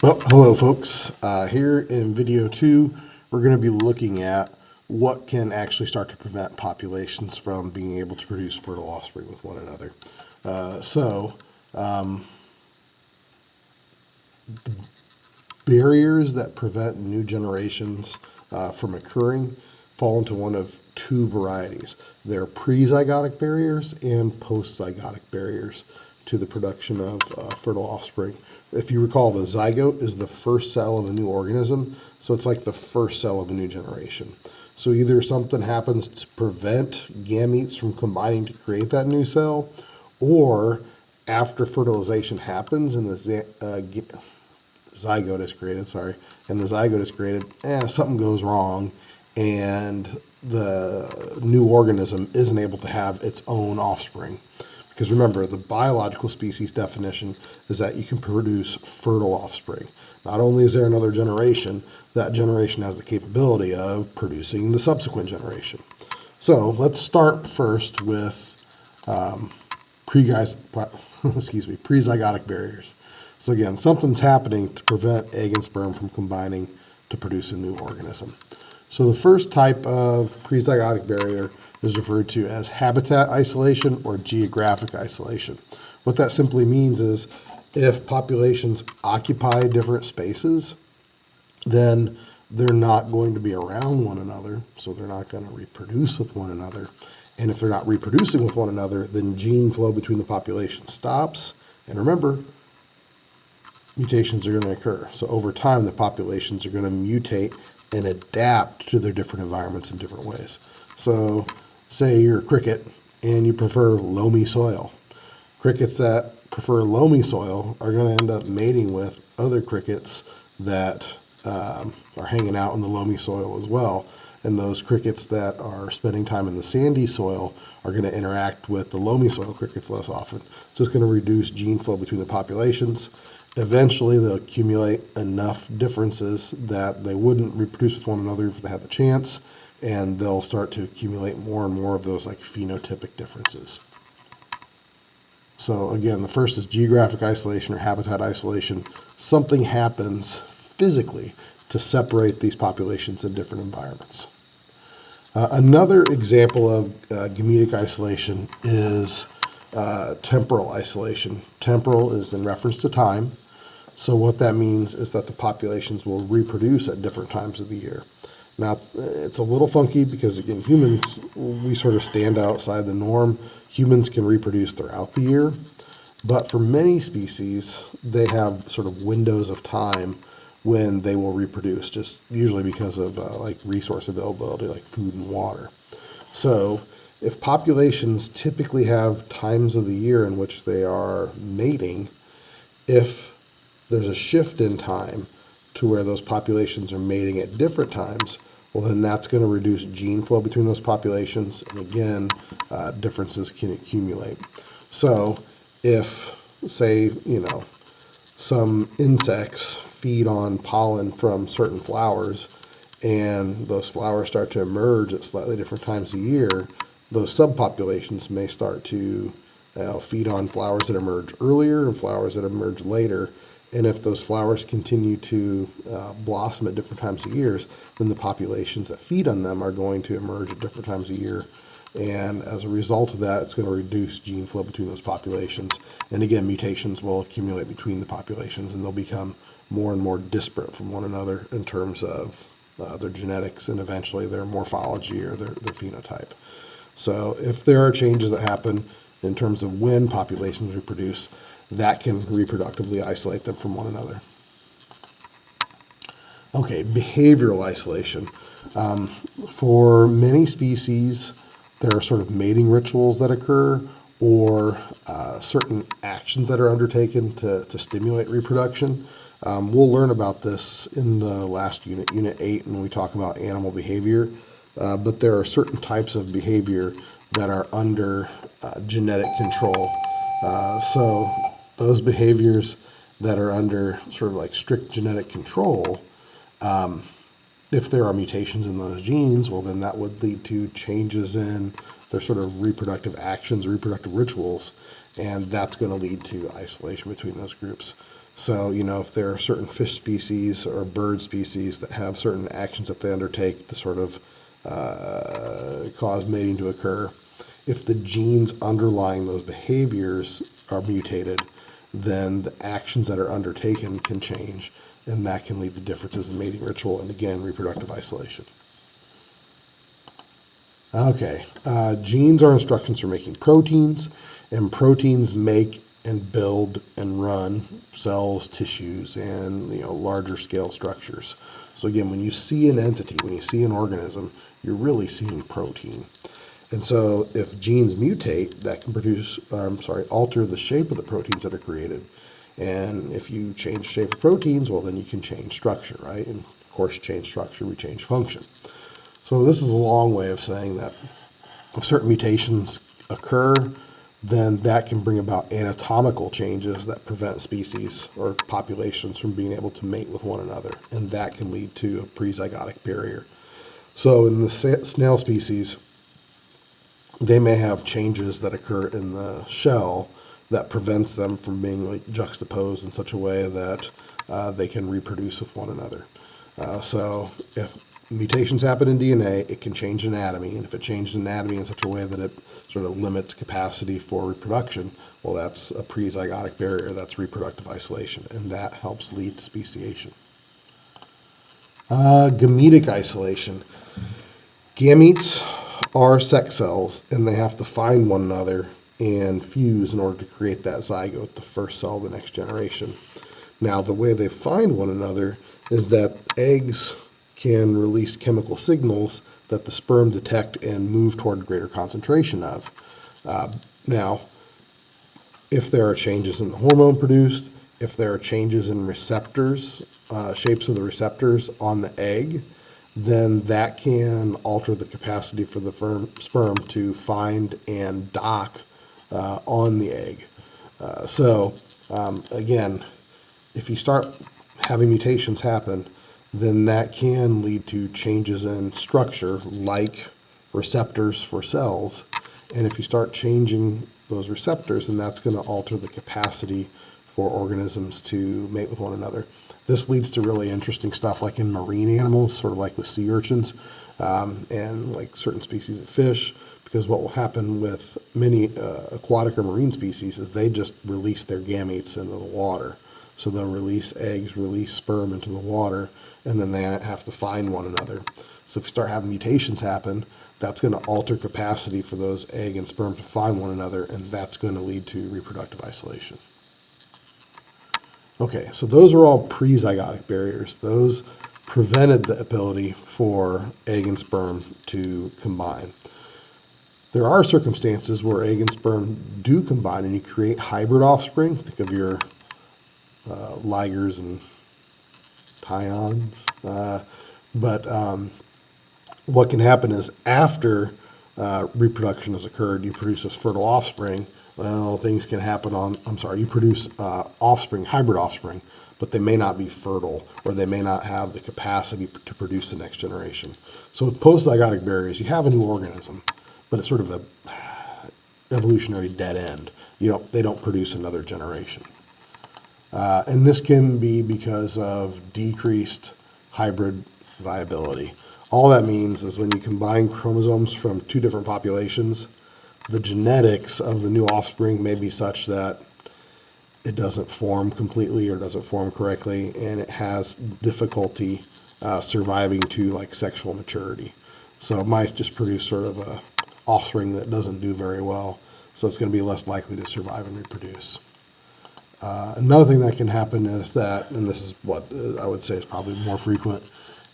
Well, hello folks. Here in video 2, we're going to be looking at what can actually start to prevent populations from being able to produce fertile offspring with one another. Barriers that prevent new generations from occurring fall into one of two varieties. They're prezygotic barriers and postzygotic barriers to the production of fertile offspring. If you recall, the zygote is the first cell of a new organism, so it's like the first cell of a new generation. So either something happens to prevent gametes from combining to create that new cell, or after fertilization happens and the zygote is created, and the zygote is created, something goes wrong, and the new organism isn't able to have its own offspring. Because remember, the biological species definition is that you can produce fertile offspring. Not only is there another generation, that generation has the capability of producing the subsequent generation. So let's start first with prezygotic barriers. So again, something's happening to prevent egg and sperm from combining to produce a new organism. So the first type of prezygotic barrier is referred to as habitat isolation or geographic isolation. What that simply means is if populations occupy different spaces, then they're not going to be around one another, so they're not going to reproduce with one another. And if they're not reproducing with one another, then gene flow between the populations stops. And remember, mutations are going to occur. So over time, the populations are going to mutate and adapt to their different environments in different ways. So say you're a cricket and you prefer loamy soil. Crickets that prefer loamy soil are going to end up mating with other crickets that are hanging out in the loamy soil as well. And those crickets that are spending time in the sandy soil are going to interact with the loamy soil crickets less often. So it's going to reduce gene flow between the populations. Eventually, they'll accumulate enough differences that they wouldn't reproduce with one another if they had the chance, and they'll start to accumulate more and more of those like phenotypic differences. So again, the first is geographic isolation or habitat isolation. Something happens physically to separate these populations in different environments. Another example of gametic isolation is temporal isolation. Temporal is in reference to time. So what that means is that the populations will reproduce at different times of the year. Now, it's a little funky because, again, humans, we sort of stand outside the norm. Humans can reproduce throughout the year. But for many species, they have sort of windows of time when they will reproduce, just usually because of like resource availability, like food and water. So if populations typically have times of the year in which they are mating, if there's a shift in time to where those populations are mating at different times, well, then that's going to reduce gene flow between those populations. And again, differences can accumulate. So if, say, some insects feed on pollen from certain flowers, and those flowers start to emerge at slightly different times a year, those subpopulations may start to feed on flowers that emerge earlier and flowers that emerge later. And if those flowers continue to blossom at different times of years, then the populations that feed on them are going to emerge at different times of year. And as a result of that, it's going to reduce gene flow between those populations. And again, mutations will accumulate between the populations, and they'll become more and more disparate from one another in terms of their genetics and eventually their morphology or their phenotype. So if there are changes that happen in terms of when populations reproduce, that can reproductively isolate them from one another. Okay, behavioral isolation. For many species, there are sort of mating rituals that occur or certain actions that are undertaken to stimulate reproduction. We'll learn about this in the last unit, Unit 8, when we talk about animal behavior. But there are certain types of behavior that are under genetic control. So those behaviors that are under sort of like strict genetic control, if there are mutations in those genes, well, then that would lead to changes in their sort of reproductive actions, reproductive rituals, and that's going to lead to isolation between those groups. So, if there are certain fish species or bird species that have certain actions that they undertake to sort of cause mating to occur, if the genes underlying those behaviors are mutated, then the actions that are undertaken can change, and that can lead to differences in mating ritual and, again, reproductive isolation. Okay, genes are instructions for making proteins, and proteins make and build and run cells, tissues, and larger scale structures. So again, when you see an entity, when you see an organism, you're really seeing protein. And so if genes mutate, that can alter the shape of the proteins that are created. And if you change the shape of proteins, well, then you can change structure, right? And of course, change structure, we change function. So this is a long way of saying that if certain mutations occur, then that can bring about anatomical changes that prevent species or populations from being able to mate with one another. And that can lead to a prezygotic barrier. So in the snail species, they may have changes that occur in the shell that prevents them from being juxtaposed in such a way that they can reproduce with one another. So if mutations happen in DNA, it can change anatomy, and if it changes anatomy in such a way that it sort of limits capacity for reproduction, well, that's a prezygotic barrier, that's reproductive isolation, and that helps lead to speciation. Gametic isolation. Gametes are sex cells, and they have to find one another and fuse in order to create that zygote, the first cell of the next generation. Now, the way they find one another is that eggs can release chemical signals that the sperm detect and move toward greater concentration of. Now, if there are changes in the hormone produced, if there are changes in receptors, shapes of the receptors on the egg, then that can alter the capacity for the sperm to find and dock on the egg. Again, if you start having mutations happen, then that can lead to changes in structure like receptors for cells. And if you start changing those receptors, then that's going to alter the capacity for organisms to mate with one another. This leads to really interesting stuff like in marine animals, sort of like with sea urchins, and like certain species of fish, because what will happen with many aquatic or marine species is they just release their gametes into the water. So they'll release eggs, release sperm into the water, and then they have to find one another. So if you start having mutations happen, that's going to alter capacity for those egg and sperm to find one another, and that's going to lead to reproductive isolation. Okay, so those are all prezygotic barriers. Those prevented the ability for egg and sperm to combine. There are circumstances where egg and sperm do combine and you create hybrid offspring. Think of your ligers and tyons. But what can happen is after reproduction has occurred, you produce this fertile offspring. Well, things can happen you produce offspring, hybrid offspring, but they may not be fertile or they may not have the capacity to produce the next generation. So with postzygotic barriers, you have a new organism, but it's sort of a evolutionary dead end. They don't produce another generation. And this can be because of decreased hybrid viability. All that means is when you combine chromosomes from two different populations, the genetics of the new offspring may be such that it doesn't form completely or doesn't form correctly, and it has difficulty surviving to like sexual maturity. So it might just produce sort of a offspring that doesn't do very well, so it's going to be less likely to survive and reproduce. Another thing that can happen is that, and this is what I would say is probably more frequent,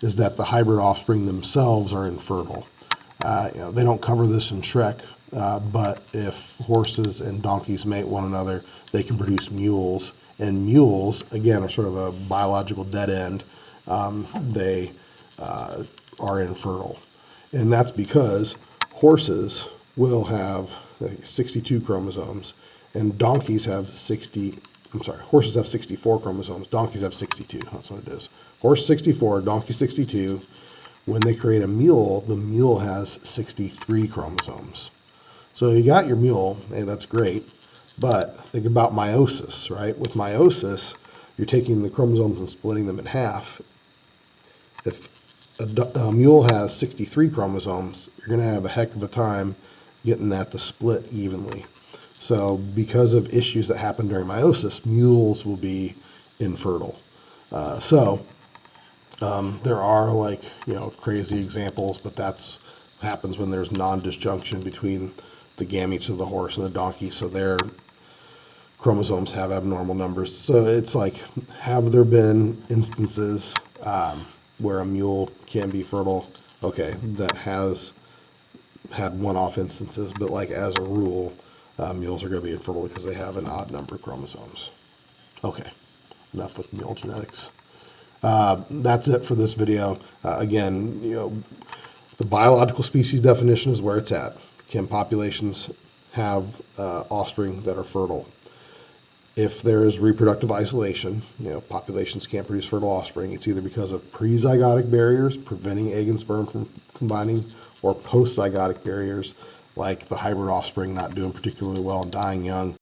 is that the hybrid offspring themselves are infertile. They don't cover this in Shrek, but if horses and donkeys mate one another, they can produce mules. And mules, again, are sort of a biological dead end. They are infertile. And that's because horses will have 62 chromosomes, and donkeys have horses have 64 chromosomes, donkeys have 62, that's what it is. Horse 64, donkey 62. When they create a mule, the mule has 63 chromosomes. So you got your mule, hey, that's great, but think about meiosis, right? With meiosis, you're taking the chromosomes and splitting them in half. If a mule has 63 chromosomes, you're going to have a heck of a time getting that to split evenly. So because of issues that happen during meiosis, mules will be infertile. There are, like, crazy examples, but that's happens when there's non-disjunction between the gametes of the horse and the donkey, so their chromosomes have abnormal numbers. So it's like, have there been instances where a mule can be fertile? Okay, that has had one-off instances, but like as a rule, mules are going to be infertile because they have an odd number of chromosomes. Okay, enough with mule genetics. That's it for this video. Again, the biological species definition is where it's at. Can populations have offspring that are fertile? If there is reproductive isolation, populations can't produce fertile offspring, it's either because of prezygotic barriers preventing egg and sperm from combining, or postzygotic barriers like the hybrid offspring not doing particularly well and dying young.